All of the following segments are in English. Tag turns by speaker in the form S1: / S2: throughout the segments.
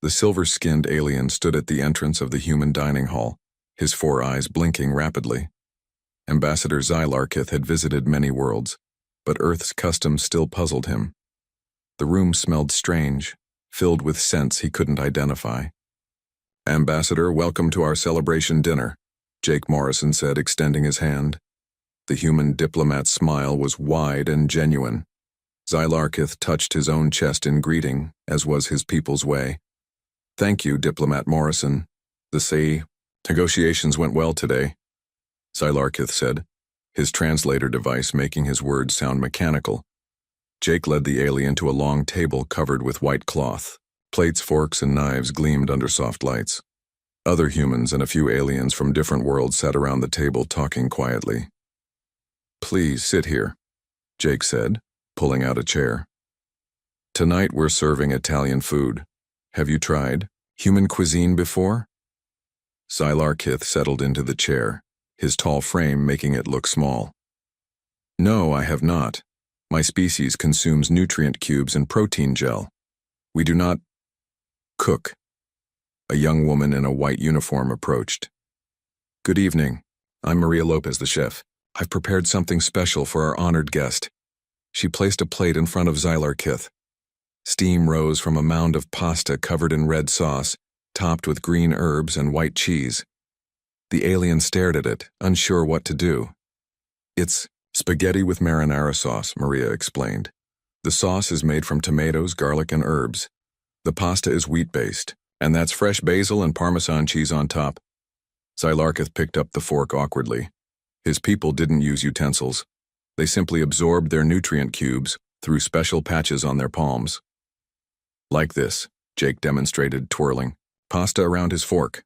S1: The silver-skinned alien stood at the entrance of the human dining hall, his 4 eyes blinking rapidly. Ambassador Xylarkith had visited many worlds, but Earth's customs still puzzled him. The room smelled strange, filled with scents he couldn't identify. "Ambassador, welcome to our celebration dinner," Jake Morrison said, extending his hand. The human diplomat's smile was wide and genuine. Xylarkith touched his own chest in greeting, as was his people's way. "Thank you, Diplomat Morrison. The negotiations went well today," Xylarkith said, his translator device making his words sound mechanical. Jake led the alien to a long table covered with white cloth. Plates, forks, and knives gleamed under soft lights. Other humans and a few aliens from different worlds sat around the table talking quietly. "Please sit here," Jake said, pulling out a chair. "Tonight we're serving Italian food. Have you tried human cuisine before?" Xylarkith settled into the chair, his tall frame making it look small. "No, I have not. My species consumes nutrient cubes and protein gel. We do not cook." A young woman in a white uniform approached. "Good evening. I'm Maria Lopez, the chef. I've prepared something special for our honored guest." She placed a plate in front of Xylarkith. Steam rose from a mound of pasta covered in red sauce, topped with green herbs and white cheese. The alien stared at it, unsure what to do. "It's spaghetti with marinara sauce," Maria explained. "The sauce is made from tomatoes, garlic, and herbs. The pasta is wheat-based, and that's fresh basil and Parmesan cheese on top." Xylarkith picked up the fork awkwardly. His people didn't use utensils. They simply absorbed their nutrient cubes through special patches on their palms. "Like this," Jake demonstrated, twirling pasta around his fork.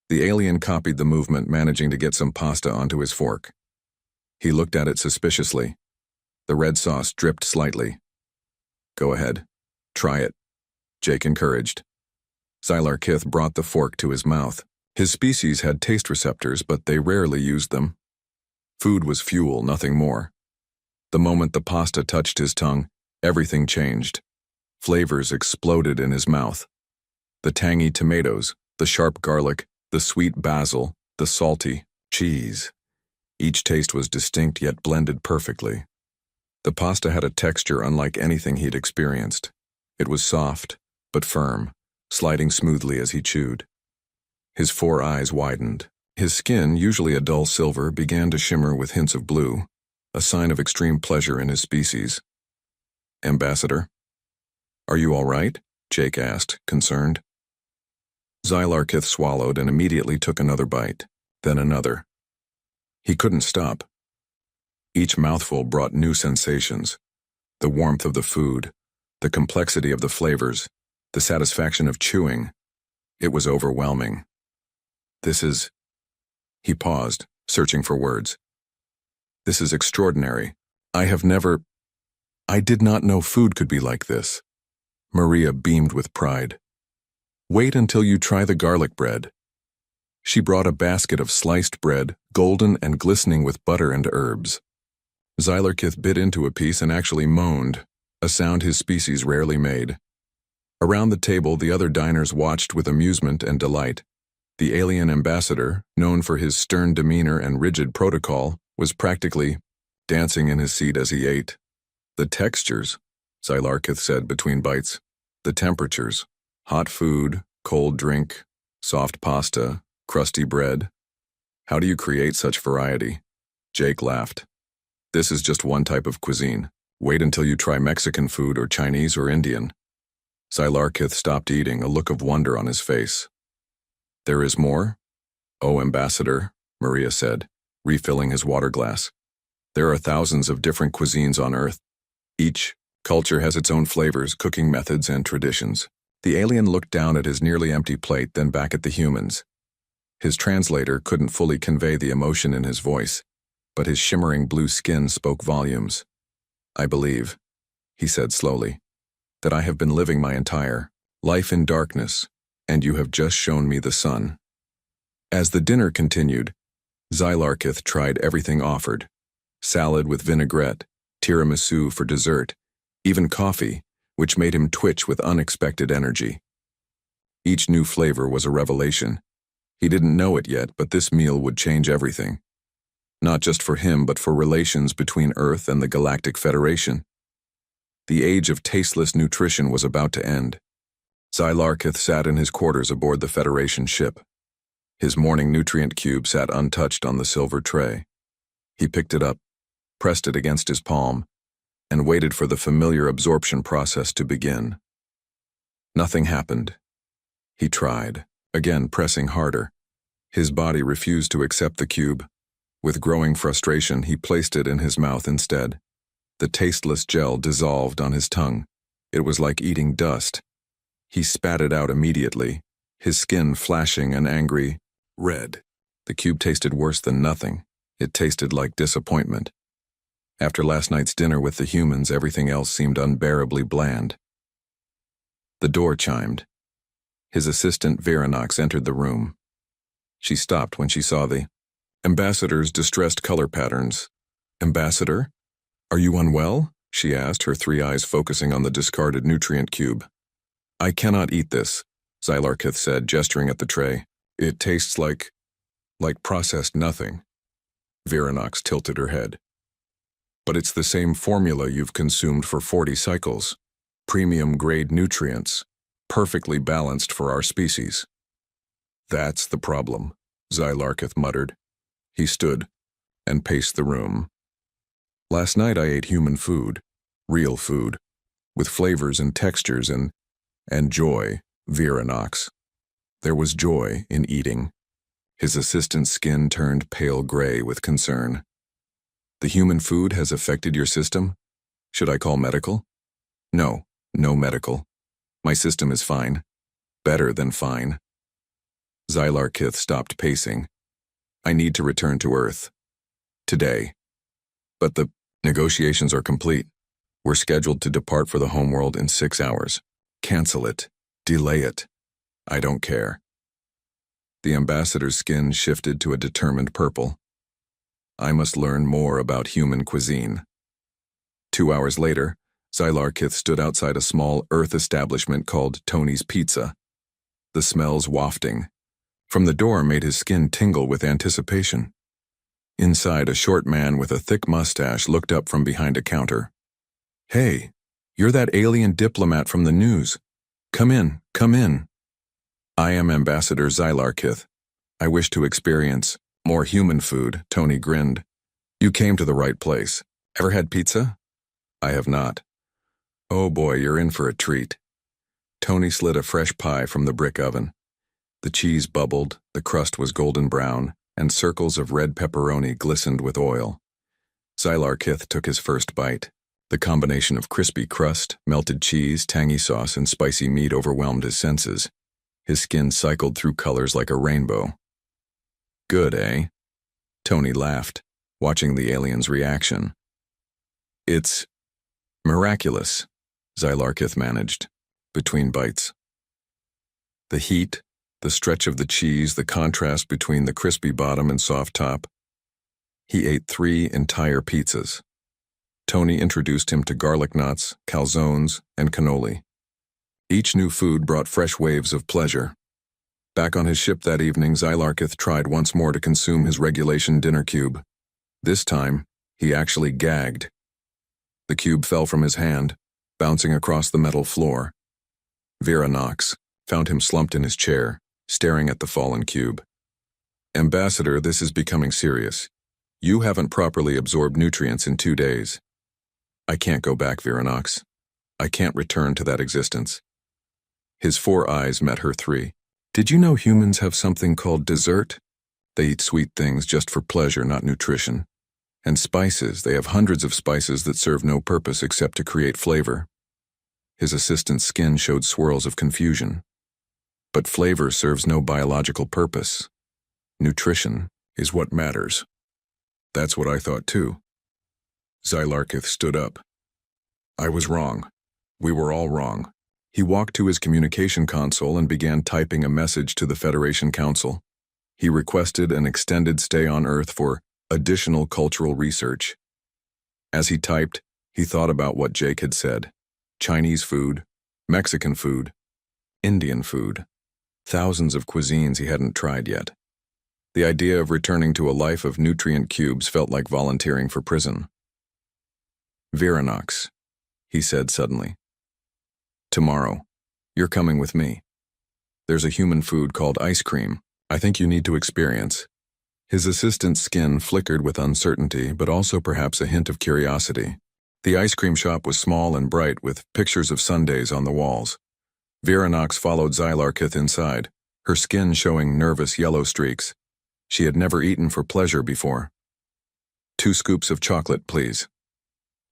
S1: The alien copied the movement, managing to get some pasta onto his fork. He looked at it suspiciously. The red sauce dripped slightly. "Go ahead. Try it," Jake encouraged. Xylarkith brought the fork to his mouth. His species had taste receptors, but they rarely used them. Food was fuel, nothing more. The moment the pasta touched his tongue, everything changed. Flavors exploded in his mouth. The tangy tomatoes, the sharp garlic, the sweet basil, the salty cheese. Each taste was distinct yet blended perfectly. The pasta had a texture unlike anything he'd experienced. It was soft, but firm, sliding smoothly as he chewed. His 4 eyes widened. His skin, usually a dull silver, began to shimmer with hints of blue, a sign of extreme pleasure in his species. "Ambassador, are you all right?" Jake asked, concerned. Xylarkith swallowed and immediately took another bite, then another. He couldn't stop. Each mouthful brought new sensations: the warmth of the food, the complexity of the flavors, the satisfaction of chewing. It was overwhelming. "This is..." He paused, searching for words. "This is extraordinary. I did not know food could be like this." Maria beamed with pride. "Wait until you try the garlic bread." She brought a basket of sliced bread, golden and glistening with butter and herbs. Xylarkith bit into a piece and actually moaned, a sound his species rarely made. Around the table, the other diners watched with amusement and delight. The alien ambassador, known for his stern demeanor and rigid protocol, was practically dancing in his seat as he ate. "The textures," Xylarkith said between bites. "The temperatures. Hot food, cold drink, soft pasta, crusty bread. How do you create such variety?" Jake laughed. "This is just one type of cuisine. Wait until you try Mexican food or Chinese or Indian." Xylarkith stopped eating, a look of wonder on his face. "There is more?" "Oh, Ambassador," Maria said, refilling his water glass. "There are thousands of different cuisines on Earth. Each culture has its own flavors, cooking methods, and traditions." The alien looked down at his nearly empty plate, then back at the humans. His translator couldn't fully convey the emotion in his voice, but his shimmering blue skin spoke volumes. "I believe," he said slowly, "that I have been living my entire life in darkness, and you have just shown me the sun." As the dinner continued, Xylarkith tried everything offered: salad with vinaigrette, tiramisu for dessert, even coffee, which made him twitch with unexpected energy. Each new flavor was a revelation. He didn't know it yet, but this meal would change everything. Not just for him, but for relations between Earth and the Galactic Federation. The age of tasteless nutrition was about to end. Xylarkith sat in his quarters aboard the Federation ship. His morning nutrient cube sat untouched on the silver tray. He picked it up, pressed it against his palm, and waited for the familiar absorption process to begin. Nothing happened. He tried, again pressing harder. His body refused to accept the cube. With growing frustration, he placed it in his mouth instead. The tasteless gel dissolved on his tongue. It was like eating dust. He spat it out immediately, his skin flashing an angry red. The cube tasted worse than nothing. It tasted like disappointment. After last night's dinner with the humans, everything else seemed unbearably bland. The door chimed. His assistant Veranox entered the room. She stopped when she saw the ambassador's distressed color patterns. "Ambassador? Are you unwell?" she asked, her three eyes focusing on the discarded nutrient cube. "I cannot eat this," Xylarkith said, gesturing at the tray. "It tastes like processed nothing." Veranox tilted her head. "But it's the same formula you've consumed for 40 cycles. Premium-grade nutrients, perfectly balanced for our species." "That's the problem," Xylarkith muttered. He stood and paced the room. "Last night I ate human food, real food, with flavors and textures and joy, Veranox. There was joy in eating." His assistant's skin turned pale gray with concern. "The human food has affected your system? Should I call medical?" "No, no medical. My system is fine. Better than fine." Xylarkith stopped pacing. "I need to return to Earth. Today. But the negotiations are complete. We're scheduled to depart for the homeworld in 6 hours. Cancel it. Delay it. I don't care." The ambassador's skin shifted to a determined purple. "I must learn more about human cuisine." 2 hours later, Xylarkith stood outside a small Earth establishment called Tony's Pizza. The smells wafting from the door made his skin tingle with anticipation. Inside, a short man with a thick mustache looked up from behind a counter. "Hey, you're that alien diplomat from the news. Come in, come in." "I am Ambassador Xylarkith. I wish to experience more human food," Tony grinned. "You came to the right place. Ever had pizza?" "I have not." "Oh boy, you're in for a treat." Tony slid a fresh pie from the brick oven. The cheese bubbled, the crust was golden brown, and circles of red pepperoni glistened with oil. Xylarkith took his first bite. The combination of crispy crust, melted cheese, tangy sauce, and spicy meat overwhelmed his senses. His skin cycled through colors like a rainbow. "Good, eh?" Tony laughed, watching the alien's reaction. "It's miraculous," Xylarkith managed, between bites. The heat, the stretch of the cheese, the contrast between the crispy bottom and soft top. He ate 3 entire pizzas. Tony introduced him to garlic knots, calzones, and cannoli. Each new food brought fresh waves of pleasure. Back on his ship that evening, Xylarkith tried once more to consume his regulation dinner cube. This time, he actually gagged. The cube fell from his hand, bouncing across the metal floor. Veranox found him slumped in his chair, staring at the fallen cube. "Ambassador, this is becoming serious. You haven't properly absorbed nutrients in 2 days." "I can't go back, Veranox. I can't return to that existence." His 4 eyes met her 3. "Did you know humans have something called dessert? They eat sweet things just for pleasure, not nutrition. And spices, they have hundreds of spices that serve no purpose except to create flavor." His assistant's skin showed swirls of confusion. "But flavor serves no biological purpose. Nutrition is what matters." "That's what I thought too." Xylarkith stood up. "I was wrong. We were all wrong." He walked to his communication console and began typing a message to the Federation Council. He requested an extended stay on Earth for additional cultural research. As he typed, he thought about what Jake had said. Chinese food, Mexican food, Indian food. thousands of cuisines he hadn't tried yet. The idea of returning to a life of nutrient cubes felt like volunteering for prison. "Viranox," he said suddenly. "Tomorrow, you're coming with me. There's a human food called ice cream I think you need to experience." His assistant's skin flickered with uncertainty, but also perhaps a hint of curiosity. The ice cream shop was small and bright, with pictures of sundaes on the walls. Viranox followed Xylarkith inside, her skin showing nervous yellow streaks. She had never eaten for pleasure before. "2 scoops of chocolate, please,"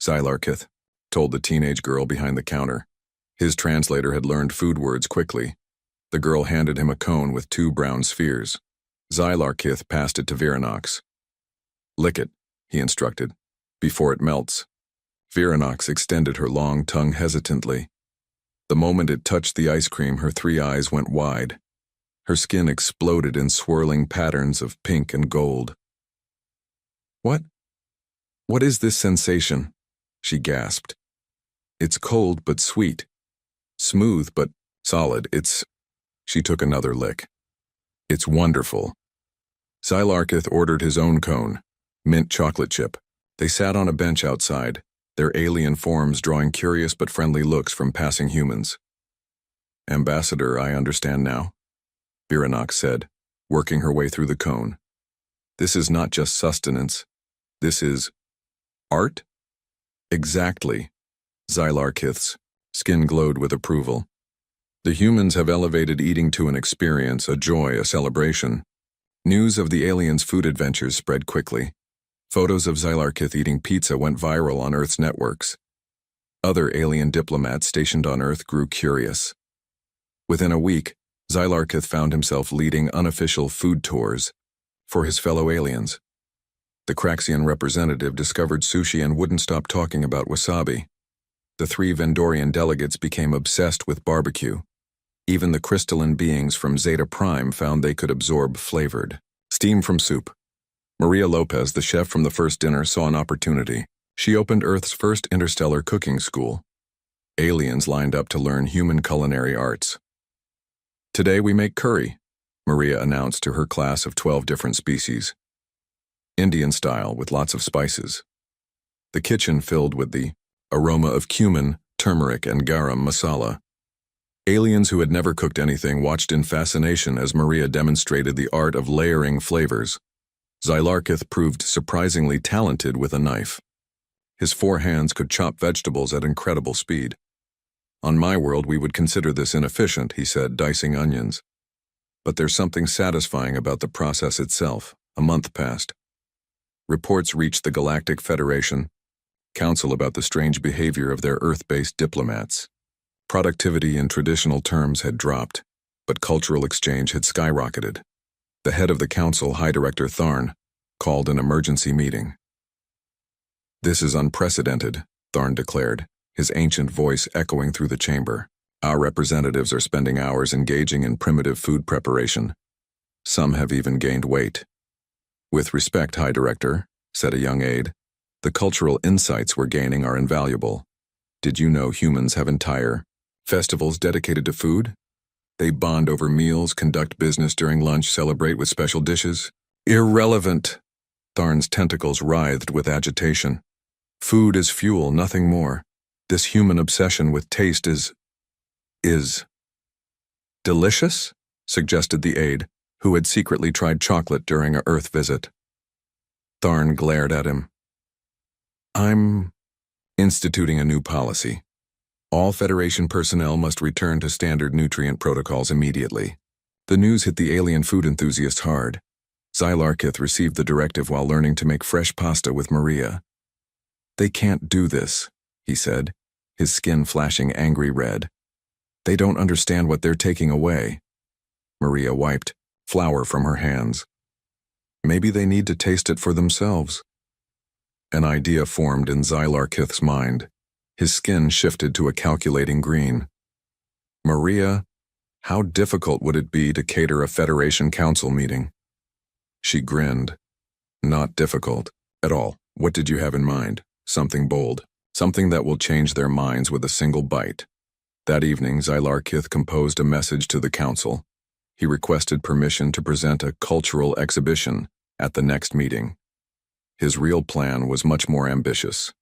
S1: Xylarkith told the teenage girl behind the counter. His translator had learned food words quickly. The girl handed him a cone with 2 brown spheres. Xylarkith passed it to Viranox. "Lick it," he instructed, "before it melts." Viranox extended her long tongue hesitantly. The moment it touched the ice cream, her 3 eyes went wide. Her skin exploded in swirling patterns of pink and gold. What is this sensation?" she gasped. "It's cold but sweet. Smooth but solid. She took another lick. "It's wonderful." Xylarkith ordered his own cone, mint chocolate chip. They sat on a bench outside, their alien forms drawing curious but friendly looks from passing humans. "Ambassador, I understand now," Viranox said, working her way through the cone. "This is not just sustenance. This is art?" "Exactly." Xylarkith's skin glowed with approval. "The humans have elevated eating to an experience, a joy, a celebration." News of the aliens' food adventures spread quickly. Photos of Xylarkith eating pizza went viral on Earth's networks. Other alien diplomats stationed on Earth grew curious. Within a week, Xylarkith found himself leading unofficial food tours for his fellow aliens. The Craxian representative discovered sushi and wouldn't stop talking about wasabi. The 3 Vendorian delegates became obsessed with barbecue. Even the crystalline beings from Zeta Prime found they could absorb flavored steam from soup. Maria Lopez, the chef from the first dinner, saw an opportunity. She opened Earth's first interstellar cooking school. Aliens lined up to learn human culinary arts. "Today we make curry," Maria announced to her class of 12 different species. Indian style with lots of spices. The kitchen filled with the aroma of cumin, turmeric, and garam masala. Aliens who had never cooked anything watched in fascination as Maria demonstrated the art of layering flavors. Xylarkith proved surprisingly talented with a knife. His 4 hands could chop vegetables at incredible speed. "On my world, we would consider this inefficient," he said, dicing onions. "But there's something satisfying about the process itself." A month passed. Reports reached the Galactic Federation Council about the strange behavior of their Earth-based diplomats. Productivity in traditional terms had dropped, but cultural exchange had skyrocketed. The head of the council, High Director Tharn, called an emergency meeting. "This is unprecedented," Tharn declared, his ancient voice echoing through the chamber. "Our representatives are spending hours engaging in primitive food preparation. Some have even gained weight." "With respect, High Director," said a young aide, "the cultural insights we're gaining are invaluable. Did you know humans have entire festivals dedicated to food? They bond over meals, conduct business during lunch, celebrate with special dishes." "Irrelevant!" Tharn's tentacles writhed with agitation. "Food is fuel, nothing more. This human obsession with taste is delicious?" suggested the aide, who had secretly tried chocolate during a Earth visit. Tharn glared at him. "I'm instituting a new policy. All Federation personnel must return to standard nutrient protocols immediately." The news hit the alien food enthusiasts hard. Xylarkith received the directive while learning to make fresh pasta with Maria. "They can't do this," he said, his skin flashing angry red. "They don't understand what they're taking away." Maria wiped flour from her hands. "Maybe they need to taste it for themselves." An idea formed in Xylarkith's mind. His skin shifted to a calculating green. "Maria, how difficult would it be to cater a Federation Council meeting?" She grinned. "Not difficult at all. What did you have in mind? Something bold. Something that will change their minds with a single bite." That evening, Xylarkith composed a message to the council. He requested permission to present a cultural exhibition at the next meeting. His real plan was much more ambitious.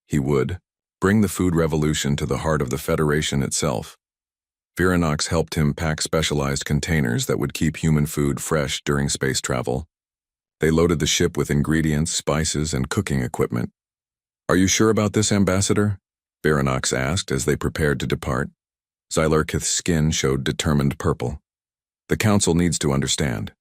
S1: He would bring the food revolution to the heart of the Federation itself. Viranox helped him pack specialized containers that would keep human food fresh during space travel. They loaded the ship with ingredients, spices, and cooking equipment. "Are you sure about this, Ambassador?" Viranox asked as they prepared to depart. Xylarkith's skin showed determined purple. "The Council needs to understand.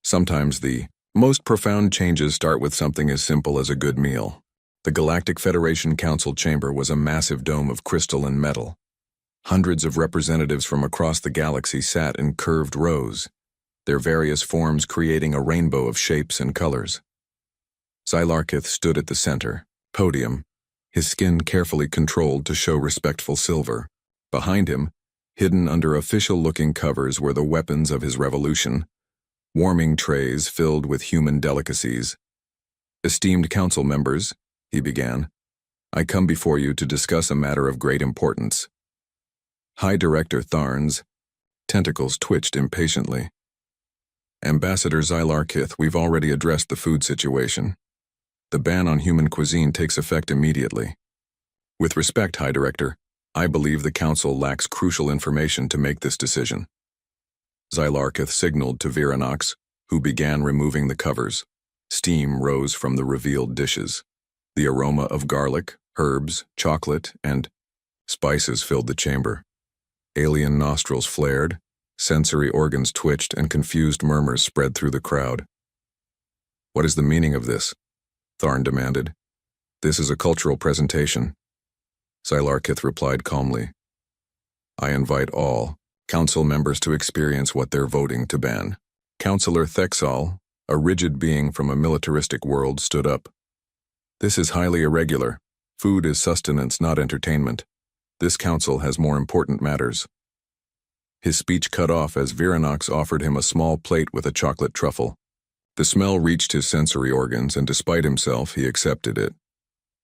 S1: Sometimes the most profound changes start with something as simple as a good meal." The Galactic Federation Council chamber was a massive dome of crystal and metal. Hundreds of representatives from across the galaxy sat in curved rows, their various forms creating a rainbow of shapes and colors. Xylarkith stood at the center, podium, his skin carefully controlled to show respectful silver. Behind him, hidden under official-looking covers, were the weapons of his revolution, warming trays filled with human delicacies. "Esteemed council members," he began, "I come before you to discuss a matter of great importance." High Director Tharn's tentacles twitched impatiently. "Ambassador Xylarkith, we've already addressed the food situation. The ban on human cuisine takes effect immediately. With respect, High Director, I believe the Council lacks crucial information to make this decision." Xylarkith signaled to Viranox, who began removing the covers. Steam rose from the revealed dishes. The aroma of garlic, herbs, chocolate, and spices filled the chamber. Alien nostrils flared, sensory organs twitched, and confused murmurs spread through the crowd. "What is the meaning of this?" Tharn demanded. "This is a cultural presentation." Xylarkith replied calmly. "I invite all council members to experience what they're voting to ban." Councillor Thexal, a rigid being from a militaristic world, stood up. "This is highly irregular. Food is sustenance, not entertainment. This council has more important matters." His speech cut off as Viranox offered him a small plate with a chocolate truffle. The smell reached his sensory organs, and despite himself, he accepted it.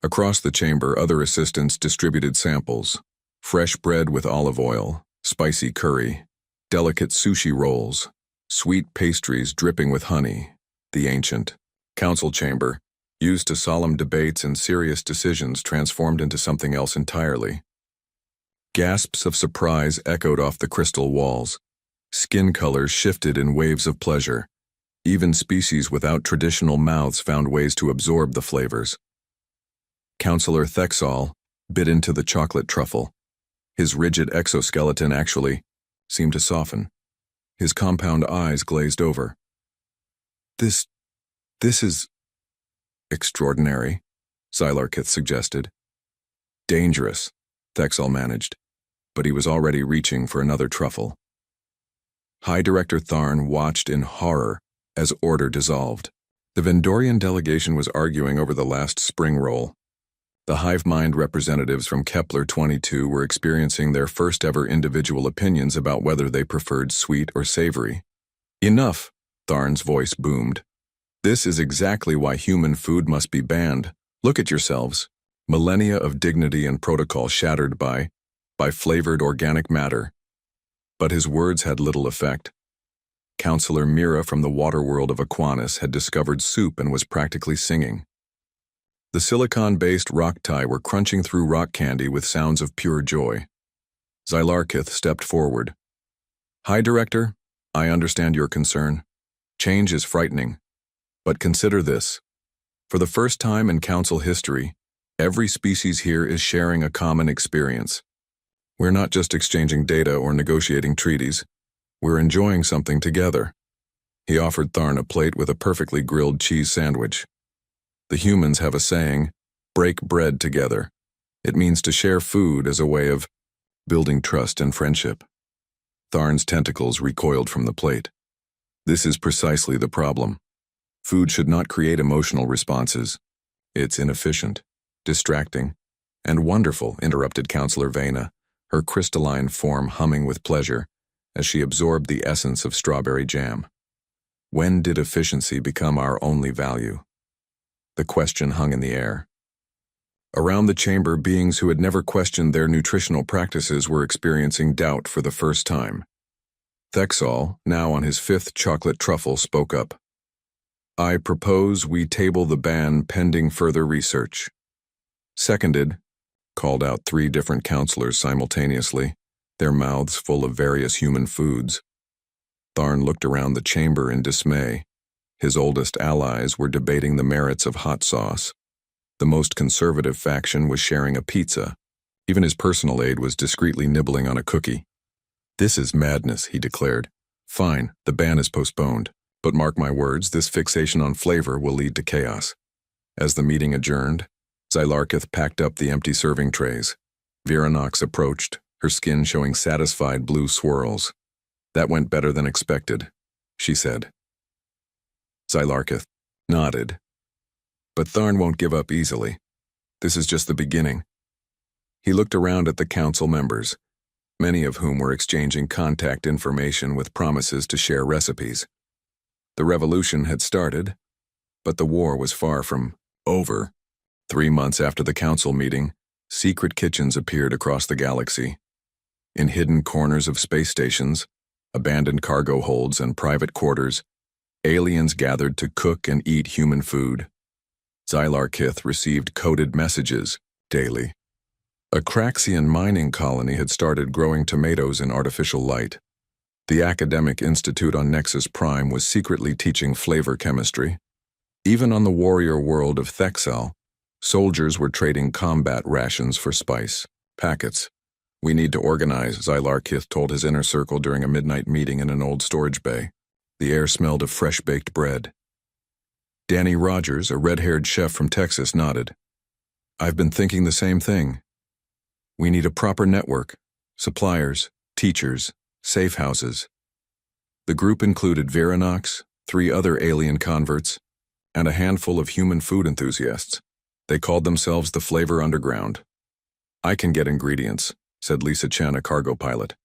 S1: Across the chamber, other assistants distributed samples: fresh bread with olive oil, spicy curry, delicate sushi rolls, sweet pastries dripping with honey. The ancient council chamber, used to solemn debates and serious decisions, transformed into something else entirely. Gasps of surprise echoed off the crystal walls. Skin colors shifted in waves of pleasure. Even species without traditional mouths found ways to absorb the flavors. Councillor Thexal bit into the chocolate truffle. His rigid exoskeleton actually seemed to soften. His compound eyes glazed over. This is extraordinary," Xylarkith suggested. "Dangerous," Thexal managed, but he was already reaching for another truffle. High Director Tharn watched in horror as order dissolved. The Vendorian delegation was arguing over the last spring roll. The hive mind representatives from Kepler-22 were experiencing their first-ever individual opinions about whether they preferred sweet or savory. "Enough," Tharn's voice boomed. "This is exactly why human food must be banned. Look at yourselves. Millennia of dignity and protocol shattered by flavored organic matter." But his words had little effect. Councillor Mira from the water world of Aquanus had discovered soup and was practically singing. The silicon-based rocktai were crunching through rock candy with sounds of pure joy. Xylarkith stepped forward. "High Director, I understand your concern. Change is frightening. But consider this. For the first time in Council history, every species here is sharing a common experience. We're not just exchanging data or negotiating treaties. We're enjoying something together." He offered Tharn a plate with a perfectly grilled cheese sandwich. "The humans have a saying, break bread together. It means to share food as a way of building trust and friendship." Tharn's tentacles recoiled from the plate. "This is precisely the problem. Food should not create emotional responses. It's inefficient, distracting, and wonderful," interrupted Councillor Vena, her crystalline form humming with pleasure as she absorbed the essence of strawberry jam. "When did efficiency become our only value?" The question hung in the air. Around the chamber, beings who had never questioned their nutritional practices were experiencing doubt for the first time. Thexol, now on his 5th chocolate truffle, spoke up. I propose we table the ban pending further research. Seconded, called out 3 different counselors simultaneously, their mouths full of various human foods. Tharn looked around the chamber in dismay. His oldest allies were debating the merits of hot sauce. The most conservative faction was sharing a pizza. Even his personal aide was discreetly nibbling on a cookie. This is madness, he declared. Fine, the ban is postponed. But mark my words, this fixation on flavor will lead to chaos. As the meeting adjourned, Zylarkith packed up the empty serving trays. Viranox approached, her skin showing satisfied blue swirls. That went better than expected, she said. Zylarkith nodded. But Tharn won't give up easily. This is just the beginning. He looked around at the council members, many of whom were exchanging contact information with promises to share recipes. The revolution had started, but the war was far from over. 3 months after the council meeting, secret kitchens appeared across the galaxy. In hidden corners of space stations, abandoned cargo holds, and private quarters, aliens gathered to cook and eat human food. Zylarkith received coded messages daily. A Craxian mining colony had started growing tomatoes in artificial light. The Academic Institute on Nexus Prime was secretly teaching flavor chemistry. Even on the warrior world of Thexel, soldiers were trading combat rations for spice packets. We need to organize, Zylarkith told his inner circle during a midnight meeting in an old storage bay. The air smelled of fresh-baked bread. Danny Rogers, a red-haired chef from Texas, nodded. I've been thinking the same thing. We need a proper network, suppliers, teachers, safe houses. The group included Viranox, 3 other alien converts, and a handful of human food enthusiasts. They called themselves the Flavor Underground. I can get ingredients, said Lisa Chen, a cargo pilot.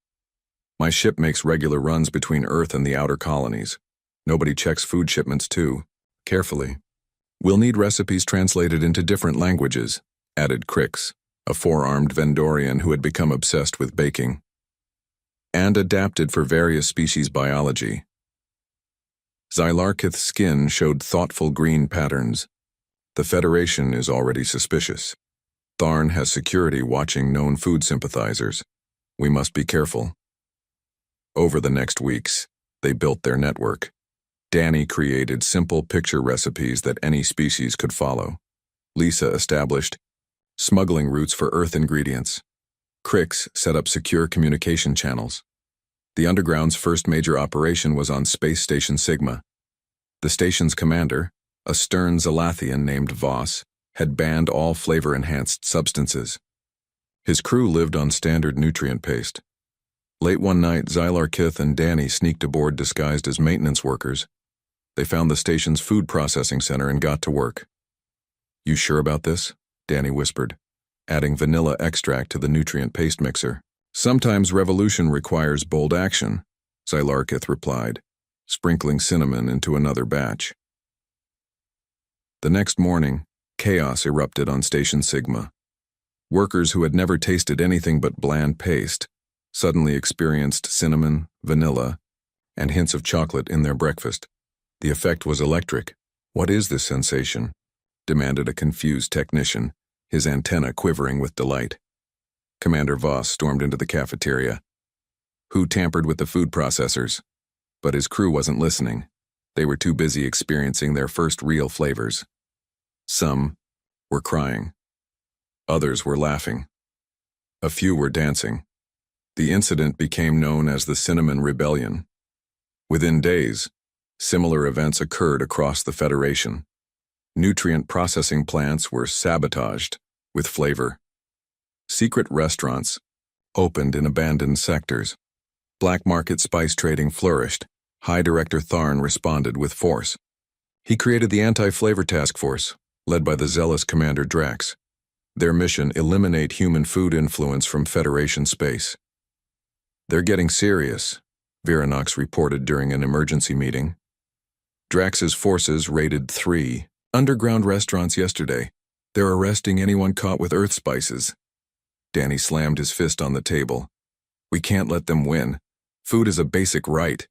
S1: My ship makes regular runs between Earth and the outer colonies. Nobody checks food shipments too, carefully. We'll need recipes translated into different languages, added Crix, a 4-armed Vendorian who had become obsessed with baking, and adapted for various species biology. Zylarkith's skin showed thoughtful green patterns. The Federation is already suspicious. Tharn has security watching known food sympathizers. We must be careful. Over the next weeks, they built their network. Danny created simple picture recipes that any species could follow. Lisa established smuggling routes for Earth ingredients. Crix set up secure communication channels. The Underground's first major operation was on Space Station Sigma. The station's commander, a stern Zalathian named Voss, had banned all flavor-enhanced substances. His crew lived on standard nutrient paste. Late one night, Zylarkith and Danny sneaked aboard disguised as maintenance workers. They found the station's food processing center and got to work. You sure about this? Danny whispered, adding vanilla extract to the nutrient paste mixer. Sometimes revolution requires bold action, Zylarkith replied, sprinkling cinnamon into another batch. The next morning, chaos erupted on Station Sigma. Workers who had never tasted anything but bland paste suddenly experienced cinnamon, vanilla, and hints of chocolate in their breakfast. The effect was electric. What is this sensation? Demanded a confused technician, his antenna quivering with delight. Commander Voss stormed into the cafeteria. Who tampered with the food processors? But his crew wasn't listening. They were too busy experiencing their first real flavors. Some were crying. Others were laughing. A few were dancing. The incident became known as the Cinnamon Rebellion. Within days, similar events occurred across the Federation. Nutrient processing plants were sabotaged with flavor. Secret restaurants opened in abandoned sectors. Black market spice trading flourished. High Director Tharn responded with force. He created the Anti-Flavor Task Force, led by the zealous Commander Drax. Their mission: eliminate human food influence from Federation space. They're getting serious, Viranox reported during an emergency meeting. Drax's forces raided 3 underground restaurants yesterday. They're arresting anyone caught with Earth spices. Danny slammed his fist on the table. We can't let them win. Food is a basic right.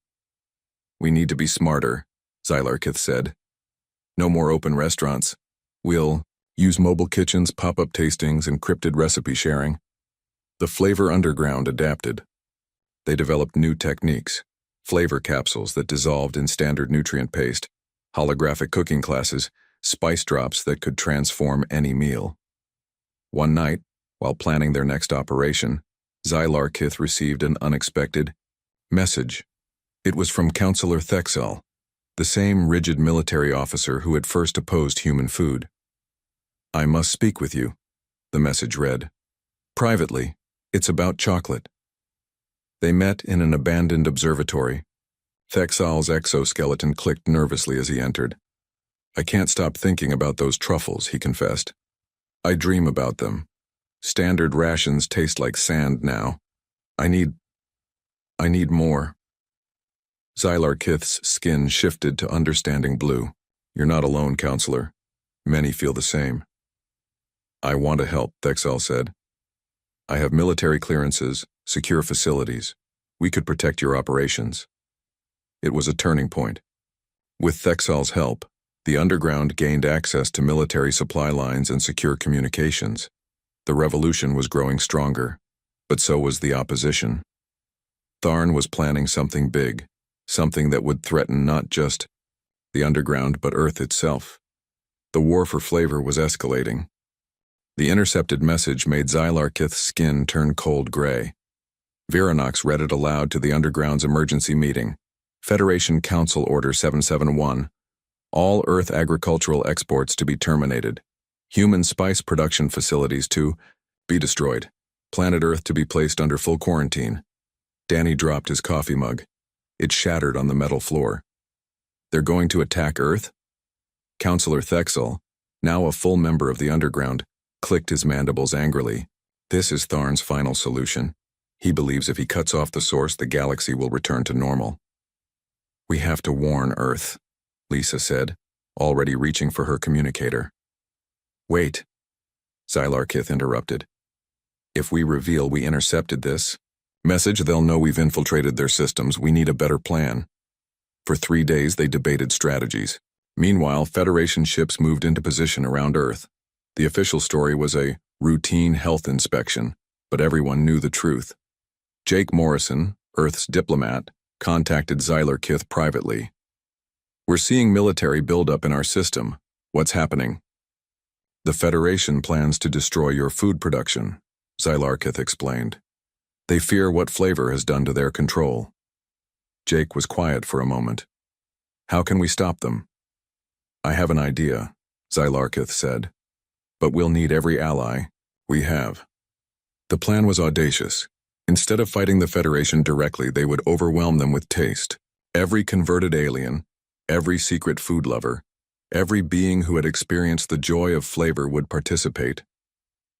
S1: We need to be smarter, Zylarkith said. No more open restaurants. We'll use mobile kitchens, pop-up tastings, encrypted recipe sharing. The Flavor Underground adapted. They developed new techniques, flavor capsules that dissolved in standard nutrient paste, holographic cooking classes, spice drops that could transform any meal. One night, while planning their next operation, Zylarkith received an unexpected message. It was from Counselor Thexel, the same rigid military officer who had first opposed human food. I must speak with you, the message read. Privately, it's about chocolate. They met in an abandoned observatory. Thexel's exoskeleton clicked nervously as he entered. I can't stop thinking about those truffles, he confessed. I dream about them. Standard rations taste like sand now. I need more. Zylarkith's skin shifted to understanding blue. You're not alone, Counselor. Many feel the same. I want to help, Thexel said. I have military clearances, secure facilities. We could protect your operations. It was a turning point. With Thexel's help, the underground gained access to military supply lines and secure communications. The revolution was growing stronger, but so was the opposition. Tharn was planning something big, something that would threaten not just the underground but Earth itself. The war for flavor was escalating. The intercepted message made Zylarkith's skin turn cold gray. Viranox read it aloud to the underground's emergency meeting. Federation Council Order 771. All Earth agricultural exports to be terminated. Human spice production facilities to be destroyed. Planet Earth to be placed under full quarantine. Danny dropped his coffee mug. It shattered on the metal floor. They're going to attack Earth? Counselor Thexel, now a full member of the underground, clicked his mandibles angrily. This is Tharn's final solution. He believes if he cuts off the source, the galaxy will return to normal. We have to warn Earth, Lisa said, already reaching for her communicator. Wait, Zylarkith interrupted. If we reveal we intercepted this message, they'll know we've infiltrated their systems. We need a better plan. For 3 days, they debated strategies. Meanwhile, Federation ships moved into position around Earth. The official story was a routine health inspection, but everyone knew the truth. Jake Morrison, Earth's diplomat, contacted Zylarkith privately. We're seeing military buildup in our system. What's happening? The Federation plans to destroy your food production, Zylarkith explained. They fear what flavor has done to their control. Jake was quiet for a moment. How can we stop them? I have an idea, Zylarkith said. But we'll need every ally we have. The plan was audacious. Instead of fighting the Federation directly, they would overwhelm them with taste. Every converted alien, every secret food lover, every being who had experienced the joy of flavor would participate.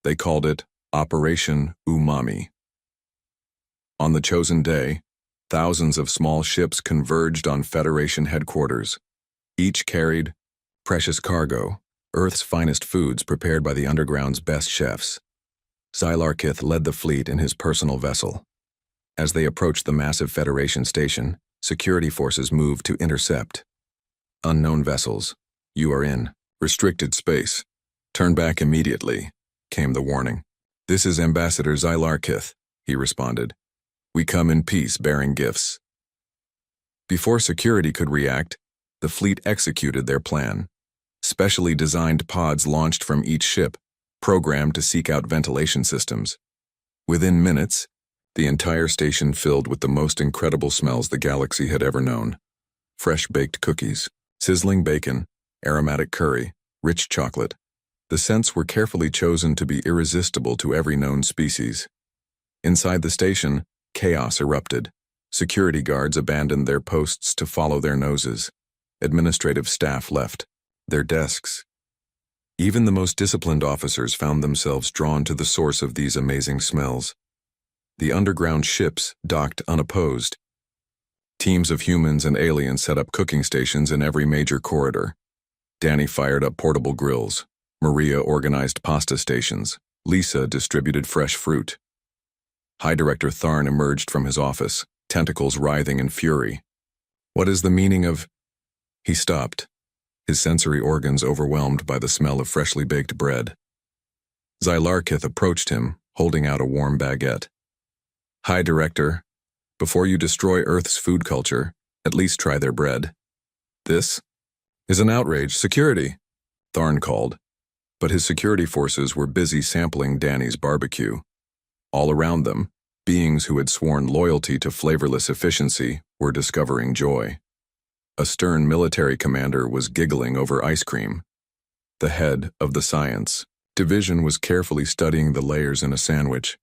S1: They called it Operation Umami. On the chosen day, thousands of small ships converged on Federation headquarters. Each carried precious cargo, Earth's finest foods prepared by the underground's best chefs. Zylarkith led the fleet in his personal vessel. As they approached the massive Federation station, security forces moved to intercept. Unknown vessels, you are in restricted space. Turn back immediately, came the warning. This is Ambassador Zylarkith, he responded. We come in peace bearing gifts. Before security could react, the fleet executed their plan. Specially designed pods launched from each ship, programmed to seek out ventilation systems. Within minutes, the entire station filled with the most incredible smells the galaxy had ever known. Fresh baked cookies, sizzling bacon, aromatic curry, rich chocolate. The scents were carefully chosen to be irresistible to every known species. Inside the station, chaos erupted. Security guards abandoned their posts to follow their noses. Administrative staff left their desks. Even the most disciplined officers found themselves drawn to the source of these amazing smells. The underground ships docked unopposed. Teams of humans and aliens set up cooking stations in every major corridor. Danny fired up portable grills. Maria organized pasta stations. Lisa distributed fresh fruit. High Director Tharn emerged from his office, tentacles writhing in fury. What is the meaning of... He stopped, his sensory organs overwhelmed by the smell of freshly baked bread. Zylarkith approached him, holding out a warm baguette. "Hi, Director. Before you destroy Earth's food culture, at least try their bread." "This is an outrage. Security," Tharn called, but his security forces were busy sampling Danny's barbecue. All around them, beings who had sworn loyalty to flavorless efficiency were discovering joy. A stern military commander was giggling over ice cream. The head of the science division was carefully studying the layers in a sandwich.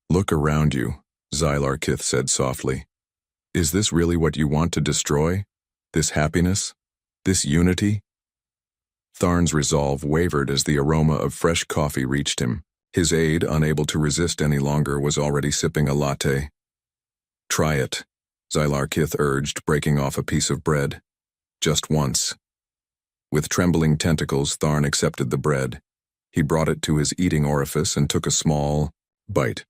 S1: "Look around you," Zylarkith said softly. "Is this really what you want to destroy? This happiness? This unity?" Tharn's resolve wavered as the aroma of fresh coffee reached him. His aide, unable to resist any longer, was already sipping a latte. "Try it," Zylarkith urged, breaking off a piece of bread. "Just once." With trembling tentacles, Tharn accepted the bread. He brought it to his eating orifice and took a small bite.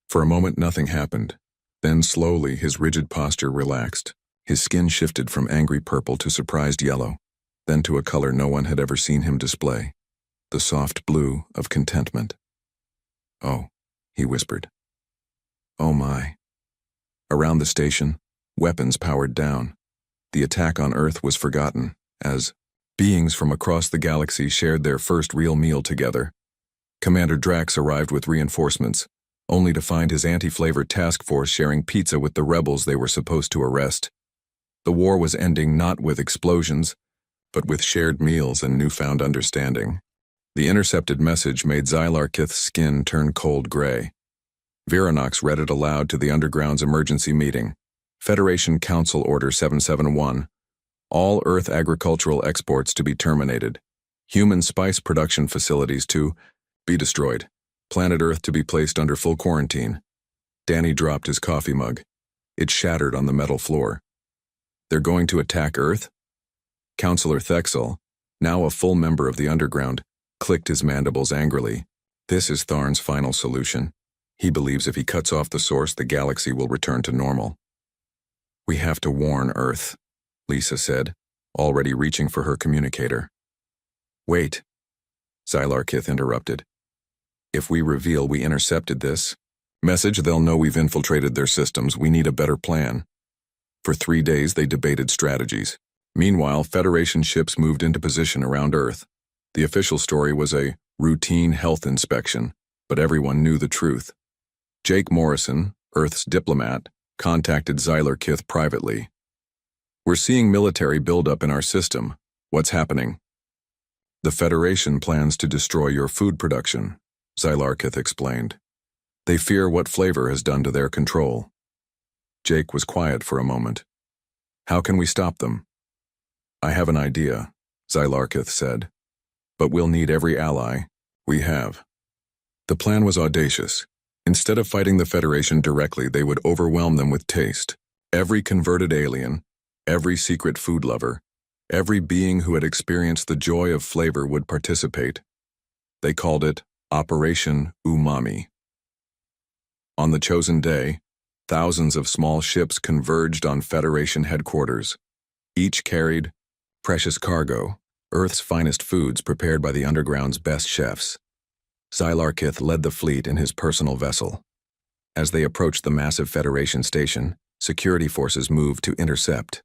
S1: For a moment, nothing happened. Then, slowly, his rigid posture relaxed. His skin shifted from angry purple to surprised yellow, then to a color no one had ever seen him display, the soft blue of contentment. "Oh," he whispered. "Oh my." Around the station, weapons powered down. The attack on Earth was forgotten, as beings from across the galaxy shared their first real meal together. Commander Drax arrived with reinforcements, only to find his anti-flavor task force sharing pizza with the rebels they were supposed to arrest. The war was ending not with explosions, but with shared meals and newfound understanding. The intercepted message made Zylarkith's skin turn cold gray. Vironox read it aloud to the Underground's emergency meeting. Federation Council Order 771. All Earth agricultural exports to be terminated. Human spice production facilities to be destroyed. Planet Earth to be placed under full quarantine. Danny dropped his coffee mug. It shattered on the metal floor. "They're going to attack Earth?" Counselor Thexel, now a full member of the Underground, clicked his mandibles angrily. This is Tharn's final solution. He believes if he cuts off the source, the galaxy will return to normal. "We have to warn Earth," Lisa said, already reaching for her communicator. "Wait," Zylarkith interrupted. "If we reveal we intercepted this message, they'll know we've infiltrated their systems. We need a better plan." For 3 days they debated strategies. Meanwhile, Federation ships moved into position around Earth. The official story was a routine health inspection, but everyone knew the truth. Jake Morrison, Earth's diplomat, contacted Zylarkith privately. "We're seeing military buildup in our system. What's happening?" "The Federation plans to destroy your food production," Zylarkith explained. "They fear what flavor has done to their control." Jake was quiet for a moment. "How can we stop them?" "I have an idea," Zylarkith said. "But we'll need every ally we have." The plan was audacious. Instead of fighting the Federation directly, they would overwhelm them with taste. Every converted alien, every secret food lover, every being who had experienced the joy of flavor would participate. They called it Operation Umami. On the chosen day, thousands of small ships converged on Federation headquarters. Each carried precious cargo, Earth's finest foods prepared by the Underground's best chefs. Zylarkith led the fleet in his personal vessel. As they approached the massive Federation station, security forces moved to intercept.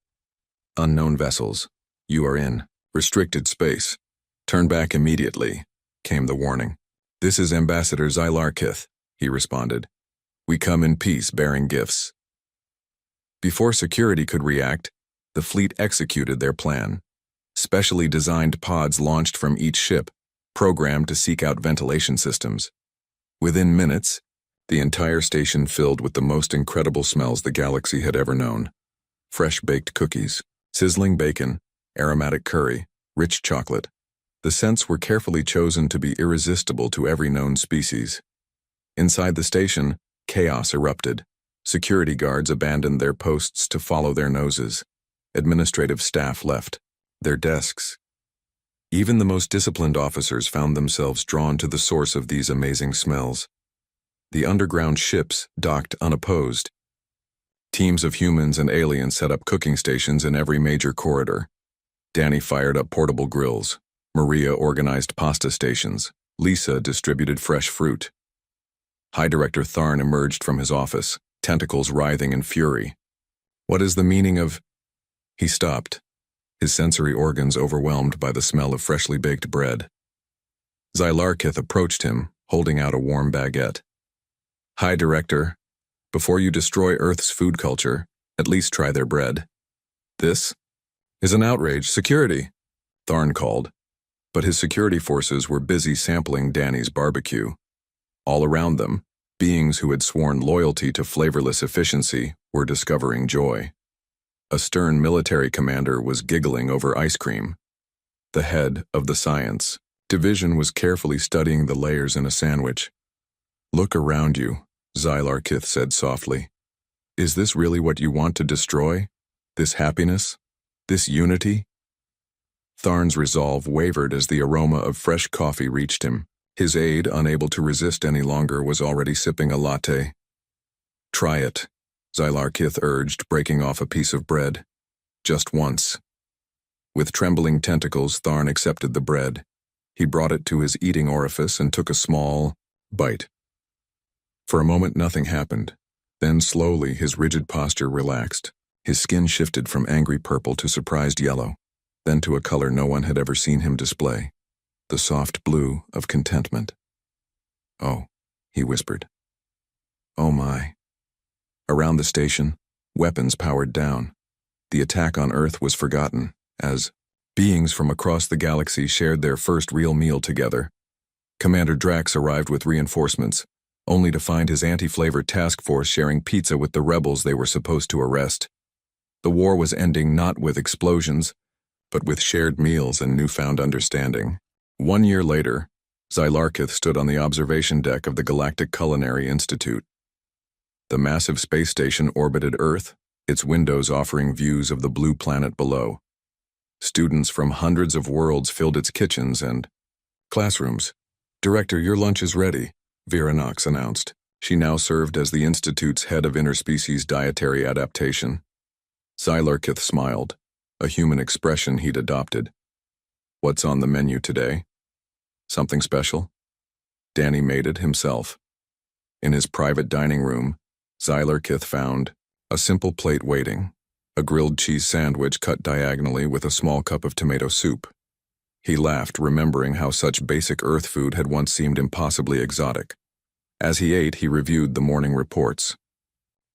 S1: "Unknown vessels, you are in restricted space. Turn back immediately," came the warning. "This is Ambassador Zylarkith," he responded. "We come in peace, bearing gifts." Before security could react, the fleet executed their plan. Specially designed pods launched from each ship, programmed to seek out ventilation systems. Within minutes, the entire station filled with the most incredible smells the galaxy had ever known. Fresh baked cookies, sizzling bacon, aromatic curry, rich chocolate. The scents were carefully chosen to be irresistible to every known species. Inside the station, chaos erupted. Security guards abandoned their posts to follow their noses. Administrative staff left their desks. Even the most disciplined officers found themselves drawn to the source of these amazing smells. The Underground ships docked unopposed. Teams of humans and aliens set up cooking stations in every major corridor. Danny fired up portable grills. Maria organized pasta stations. Lisa distributed fresh fruit. High Director Tharn emerged from his office, tentacles writhing in fury. What is the meaning of... He stopped, his sensory organs overwhelmed by the smell of freshly baked bread. Zylarkith approached him, holding out a warm baguette. High Director, before you destroy Earth's food culture, at least try their bread. This is an outrage. Security, Tharn called, but his security forces were busy sampling Danny's barbecue. All around them, beings who had sworn loyalty to flavorless efficiency were discovering joy. A stern military commander was giggling over ice cream. The head of the science division was carefully studying the layers in a sandwich. Look around you, Zylarkith said softly. Is this really what you want to destroy? This happiness? This unity? Tharn's resolve wavered as the aroma of fresh coffee reached him. His aide, unable to resist any longer, was already sipping a latte. Try it, Zylarkith urged, breaking off a piece of bread. Just once. With trembling tentacles, Tharn accepted the bread. He brought it to his eating orifice and took a small bite. For a moment, nothing happened. Then, slowly, his rigid posture relaxed. His skin shifted from angry purple to surprised yellow, then to a color no one had ever seen him display, the soft blue of contentment. Oh, he whispered. Oh my. Around the station, weapons powered down. The attack on Earth was forgotten, as beings from across the galaxy shared their first real meal together. Commander Drax arrived with reinforcements, only to find his anti-flavor task force sharing pizza with the rebels they were supposed to arrest. The war was ending not with explosions, but with shared meals and newfound understanding. 1 year later, Zylarkith stood on the observation deck of the Galactic Culinary Institute. The massive space station orbited Earth, its windows offering views of the blue planet below. Students from hundreds of worlds filled its kitchens and classrooms. Director, your lunch is ready, Vera Knox announced. She now served as the Institute's head of interspecies dietary adaptation. Zylarkith smiled, a human expression he'd adopted. What's on the menu today? Something special? Danny made it himself. In his private dining room, Zylarkith found a simple plate waiting, a grilled cheese sandwich cut diagonally with a small cup of tomato soup. He laughed, remembering how such basic Earth food had once seemed impossibly exotic. As he ate, he reviewed the morning reports.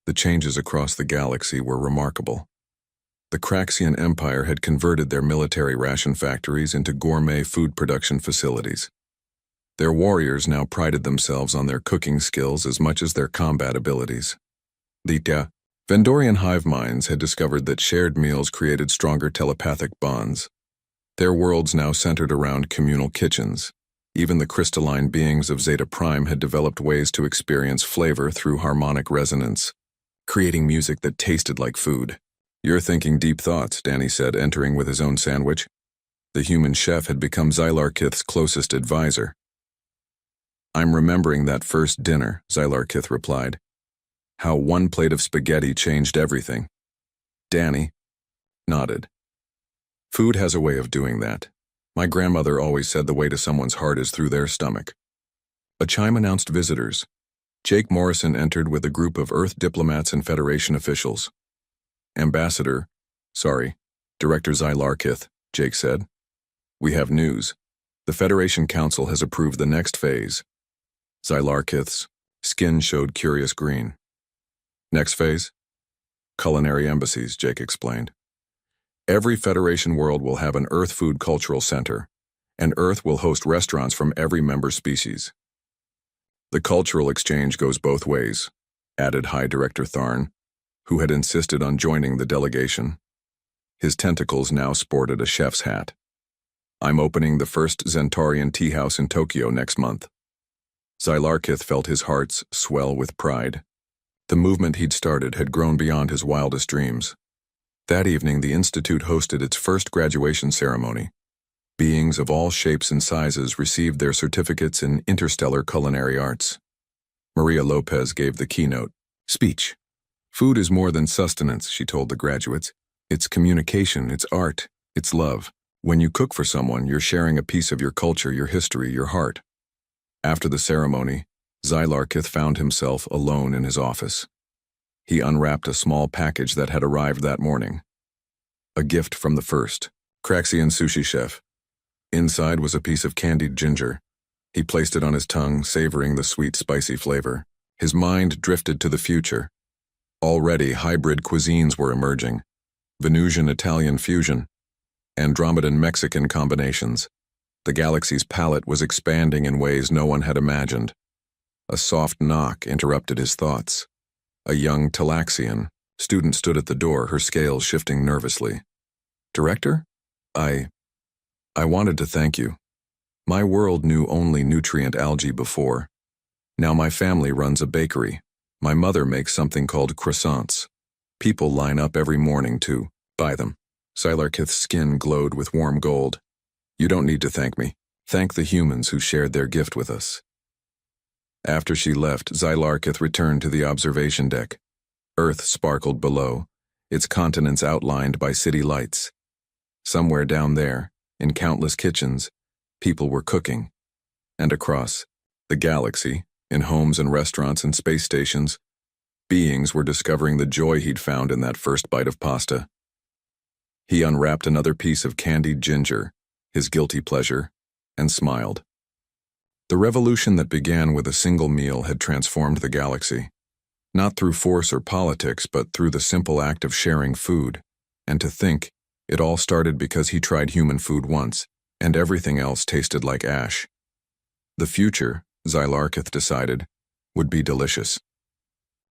S1: The changes across the galaxy were remarkable. The Craxian Empire had converted their military ration factories into gourmet food production facilities. Their warriors now prided themselves on their cooking skills as much as their combat abilities. The Vendorian hive minds had discovered that shared meals created stronger telepathic bonds. Their worlds now centered around communal kitchens. Even the crystalline beings of Zeta Prime had developed ways to experience flavor through harmonic resonance, creating music that tasted like food. You're thinking deep thoughts, Danny said, entering with his own sandwich. The human chef had become Zylarkith's closest advisor. I'm remembering that first dinner, Zylarkith replied. How one plate of spaghetti changed everything. Danny nodded. Food has a way of doing that. My grandmother always said the way to someone's heart is through their stomach. A chime announced visitors. Jake Morrison entered with a group of Earth diplomats and Federation officials. Director Zylarkith, Jake said. We have news. The Federation Council has approved the next phase. Zylarkith's skin showed curious green. Next phase? Culinary embassies, Jake explained. Every Federation world will have an Earth food cultural center, and Earth will host restaurants from every member species. The cultural exchange goes both ways, added High Director Tharn, who had insisted on joining the delegation. His tentacles now sported a chef's hat. I'm opening the first Zentaurian tea house in Tokyo next month. Zylarkith felt his heart swell with pride. The movement he'd started had grown beyond his wildest dreams. That evening, the Institute hosted its first graduation ceremony. Beings of all shapes and sizes received their certificates in interstellar culinary arts. Maria Lopez gave the keynote speech, Food is more than sustenance, she told the graduates. It's communication, it's art, it's love. When you cook for someone, you're sharing a piece of your culture, your history, your heart. After the ceremony, Zylarkith found himself alone in his office. He unwrapped a small package that had arrived that morning. A gift from the first, Craxian sushi chef. Inside was a piece of candied ginger. He placed it on his tongue, savoring the sweet, spicy flavor. His mind drifted to the future. Already, hybrid cuisines were emerging. Venusian-Italian fusion, Andromedan-Mexican combinations. The galaxy's palette was expanding in ways no one had imagined. A soft knock interrupted his thoughts. A young Talaxian student stood at the door, her scales shifting nervously. "Director? I wanted to thank you. My world knew only nutrient algae before. Now my family runs a bakery. My mother makes something called croissants. People line up every morning to buy them." Zylarkith's skin glowed with warm gold. "You don't need to thank me. Thank the humans who shared their gift with us." After she left, Zylarkith returned to the observation deck. Earth sparkled below, its continents outlined by city lights. Somewhere down there, in countless kitchens, people were cooking. And across the galaxy, in homes and restaurants and space stations, beings were discovering the joy he'd found in that first bite of pasta. He unwrapped another piece of candied ginger, his guilty pleasure, and smiled. The revolution that began with a single meal had transformed the galaxy, not through force or politics, but through the simple act of sharing food. And to think, it all started because he tried human food once, and everything else tasted like ash. The future, Zylarkith decided, would be delicious.